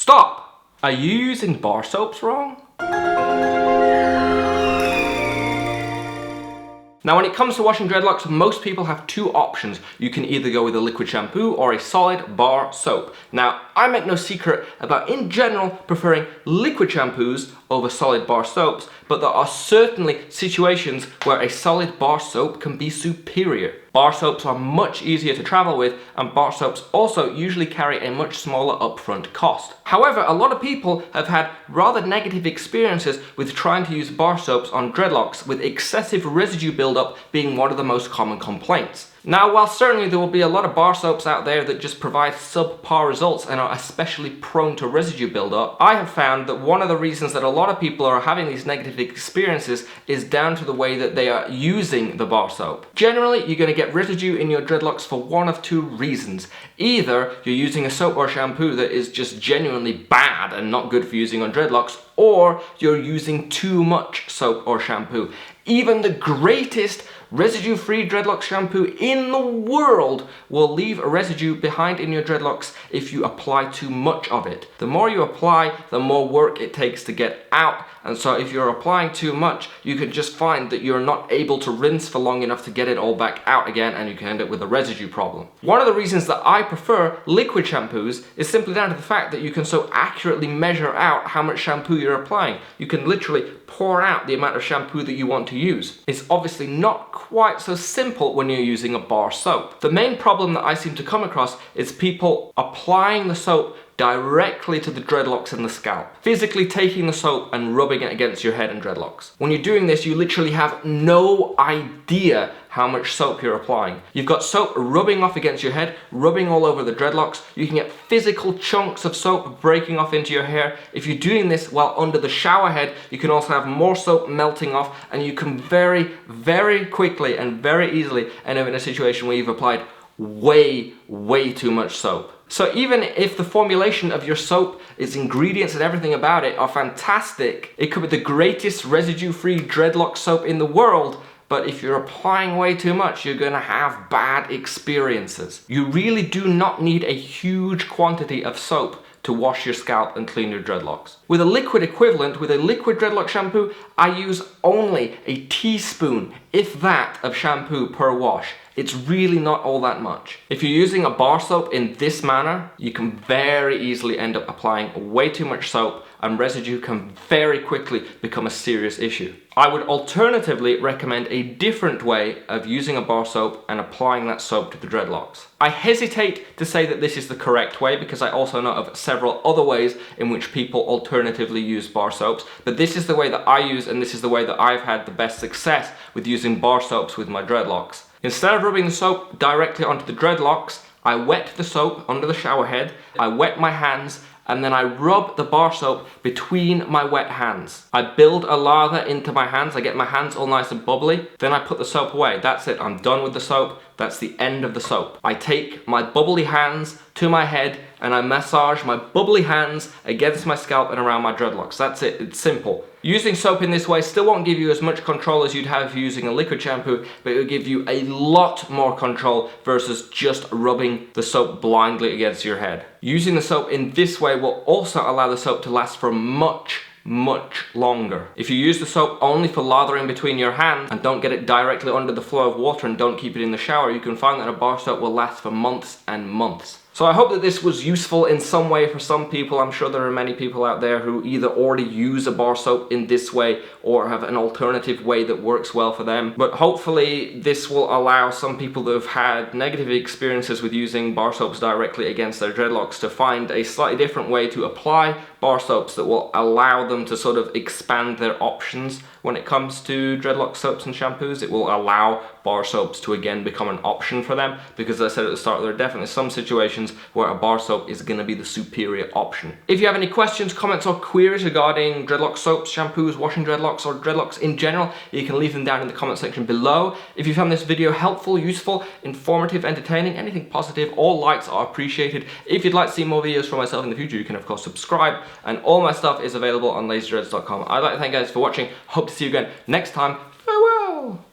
Stop! Are you using bar soaps wrong? Now when it comes to washing dreadlocks, most people have two options. You can either go with a liquid shampoo or a solid bar soap. Now, I make no secret about, in general, preferring liquid shampoos over solid bar soaps, but there are certainly situations where a solid bar soap can be superior. Bar soaps are much easier to travel with, and bar soaps also usually carry a much smaller upfront cost. However, a lot of people have had rather negative experiences with trying to use bar soaps on dreadlocks, with excessive residue buildup being one of the most common complaints. Now, while certainly there will be a lot of bar soaps out there that just provide subpar results and are especially prone to residue buildup, I have found that one of the reasons that a lot of people are having these negative experiences is down to the way that they are using the bar soap. Generally, you're going to get residue in your dreadlocks for one of two reasons. Either you're using a soap or shampoo that is just genuinely bad and not good for using on dreadlocks, or you're using too much soap or shampoo. Even the greatest residue-free dreadlock shampoo in the world will leave a residue behind in your dreadlocks if you apply too much of it. The more you apply, the more work it takes to get out, and so if you're applying too much, you can just find that you're not able to rinse for long enough to get it all back out again, and you can end up with a residue problem. One of the reasons that I prefer liquid shampoos is simply down to the fact that you can so accurately measure out how much shampoo you're applying. You can literally pour out the amount of shampoo that you want to use. It's obviously not quite so simple when you're using a bar soap. The main problem that I seem to come across is people applying the soap directly to the dreadlocks and the scalp. Physically taking the soap and rubbing it against your head and dreadlocks. When you're doing this, you literally have no idea how much soap you're applying. You've got soap rubbing off against your head, rubbing all over the dreadlocks. You can get physical chunks of soap breaking off into your hair. If you're doing this while under the shower head, you can also have more soap melting off, and you can very, very quickly and very easily end up in a situation where you've applied way too much soap. So even if the formulation of your soap, its ingredients and everything about it are fantastic, it could be the greatest residue-free dreadlock soap in the world, but if you're applying way too much, you're gonna have bad experiences. You really do not need a huge quantity of soap to wash your scalp and clean your dreadlocks. With a liquid equivalent, with a liquid dreadlock shampoo, I use only a teaspoon, if that, of shampoo per wash. It's really not all that much. If you're using a bar soap in this manner, you can very easily end up applying way too much soap, and residue can very quickly become a serious issue. I would alternatively recommend a different way of using a bar soap and applying that soap to the dreadlocks. I hesitate to say that this is the correct way because I also know of several other ways in which people alternatively use bar soaps, but this is the way that I use, and this is the way that I've had the best success with using bar soaps with my dreadlocks. Instead of rubbing the soap directly onto the dreadlocks, I wet the soap under the shower head, I wet my hands, and then I rub the bar soap between my wet hands. I build a lather into my hands, I get my hands all nice and bubbly, then I put the soap away. That's it, I'm done with the soap, that's the end of the soap. I take my bubbly hands to my head and I massage my bubbly hands against my scalp and around my dreadlocks. That's it, it's simple. Using soap in this way still won't give you as much control as you'd have if using a liquid shampoo, but it will give you a lot more control versus just rubbing the soap blindly against your head. Using the soap in this way will also allow the soap to last for much longer. If you use the soap only for lathering between your hands and don't get it directly under the flow of water and don't keep it in the shower, you can find that a bar soap will last for months and months. So I hope that this was useful in some way for some people. I'm sure there are many people out there who either already use a bar soap in this way or have an alternative way that works well for them. But hopefully this will allow some people that have had negative experiences with using bar soaps directly against their dreadlocks to find a slightly different way to apply bar soaps that will allow them to sort of expand their options when it comes to dreadlock soaps and shampoos. It will allow bar soaps to again become an option for them, because as I said at the start, there are definitely some situations where a bar soap is going to be the superior option. If you have any questions, comments or queries regarding dreadlock soaps, shampoos, washing dreadlocks or dreadlocks in general, you can leave them down in the comment section below. If you found this video helpful, useful, informative, entertaining, anything positive, all likes are appreciated. If you'd like to see more videos from myself in the future, you can of course subscribe, and all my stuff is available on lazydreads.com. I'd like to thank you guys for watching. Hope to see you again next time. Farewell!